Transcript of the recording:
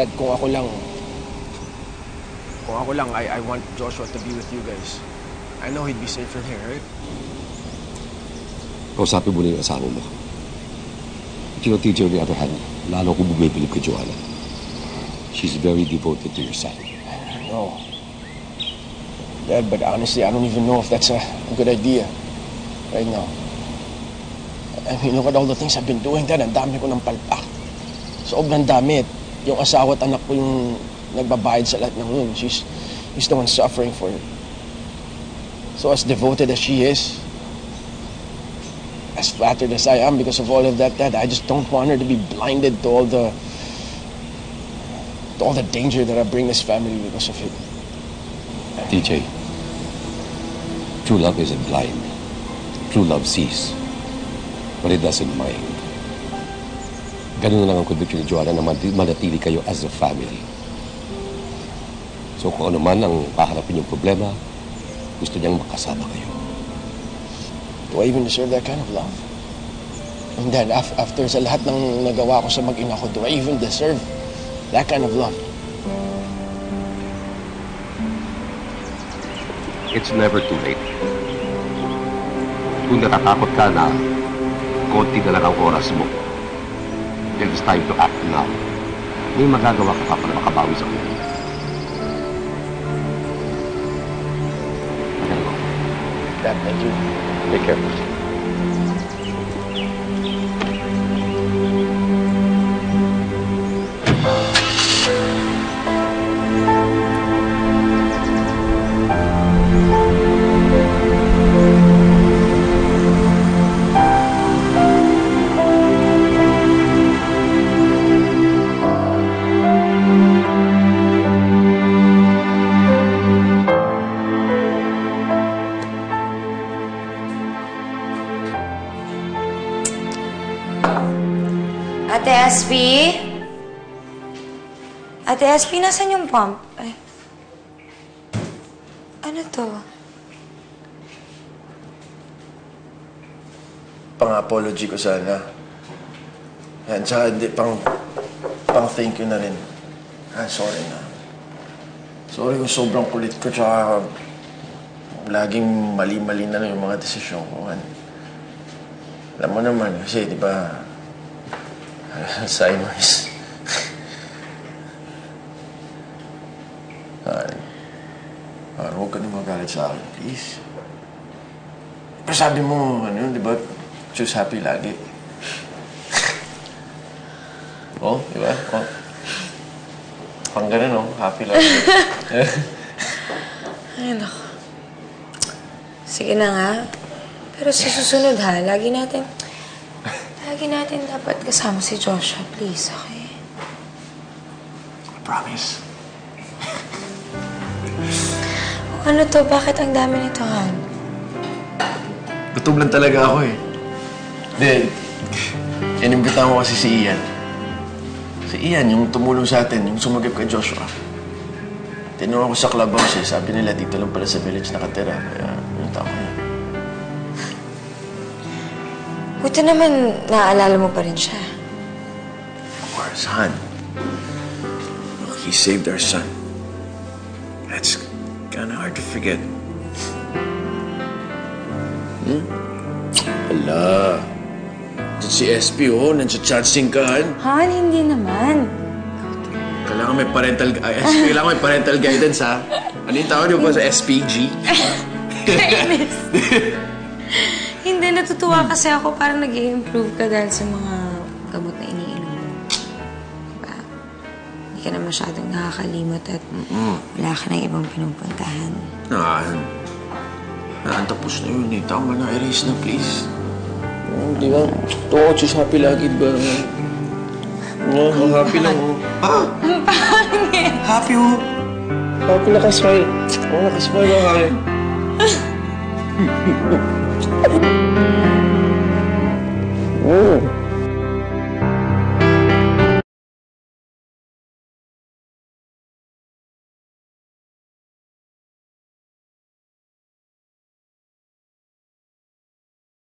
Dad, kung ako lang, I want Joshua to be with you guys. I know he'd be safer here, right? Kausapin mo na yung asawa mo. But you know, TJ, on the other hand, lalo kong bumibilib kay Joanna. She's very devoted to your son. No. Dad, but honestly, I don't even know if that's a good idea right now. I mean, look at all the things I've been doing, Dad. Ang dami ko ng palpak. Sobrang dami. Yung asawa at anak ko yung nagbabayad sa lahat ng yun. She's the one suffering for it. So as devoted as she is, as flattered as I am because of all of that, Dad, I just don't want her to be blinded to all the danger that I bring this family because of it. TJ, true love isn't blind. True love sees, but it doesn't mind. Ganun na lang ang conviction ni Joanna na manatili kayo as a family. So kung ano man ang paharapin yung problema, gusto niyang makasama kayo. Do I even deserve that kind of love? And Dad, after sa lahat ng nagawa ko sa mag-ina ko, do I even deserve that kind of love? It's never too late. Kung natatakot ka na, konti na lang ang oras mo. Then it's time to act now. May magagawa ka pa para makabawi sa kanya. Dad, thank you. Take care. Ate SP? Ate SP, nasan yung pump? Ay. Ano to? Pang-apology ko sana. Yan, tsaka hindi, pang-thank you na rin. Sorry na. Sorry kung sobrang kulit ko, tsaka laging mali-mali na lang yung mga desisyon ko. Alam mo naman, kasi di ba, Alzheimer's. Huwag ka na magalit sa akin, please. Pero sabi mo, ano yun, di ba? Choose happy lagi. Oh, di ba? Oh. Pang ganun, oh. Happy lagi. Ay, naku. Sige na nga. Pero sa susunod, ha? Lagi natin dapat kasama si Joshua, please, okay? I promise. Ano to? Bakit ang dami nito, Han? Gutom lang talaga ako, eh. Then, inimbitahan ko kasi si Ian. Si Ian, yung tumulong sa atin, yung sumagip kay Joshua. Tinungan ko sa clubhouse, eh. Sabi nila, dito lang pala sa village nakatira. Kaya, pinunta ko na. Buti naman, naaalala mo pa rin siya. Of course, Han. Look, he saved our son. That's kinda hard to forget. Ala. Diyan si SP, oh. Nandiyan-chancing ka, Han. Han, hindi naman. Kailangan may parental guidance, ha? Ano yung tawag niyo ba sa SPG? Kainis. Hindi, natutuwa kasi ako parang nag-i-improve ka dahil sa mga gamot na iniinom mo. Diba? Hindi ka na masyadong nakakalimot at wala ka na ibang pinupuntahan. Tapos na yun, eh. Tama na, erase na, please. Di ba? Ito, choose happy lagi, ba? Happy lang, oh. Ang pangit! Happy, oh. Happy, nakasmile. Nakasmile ako, eh. Oh.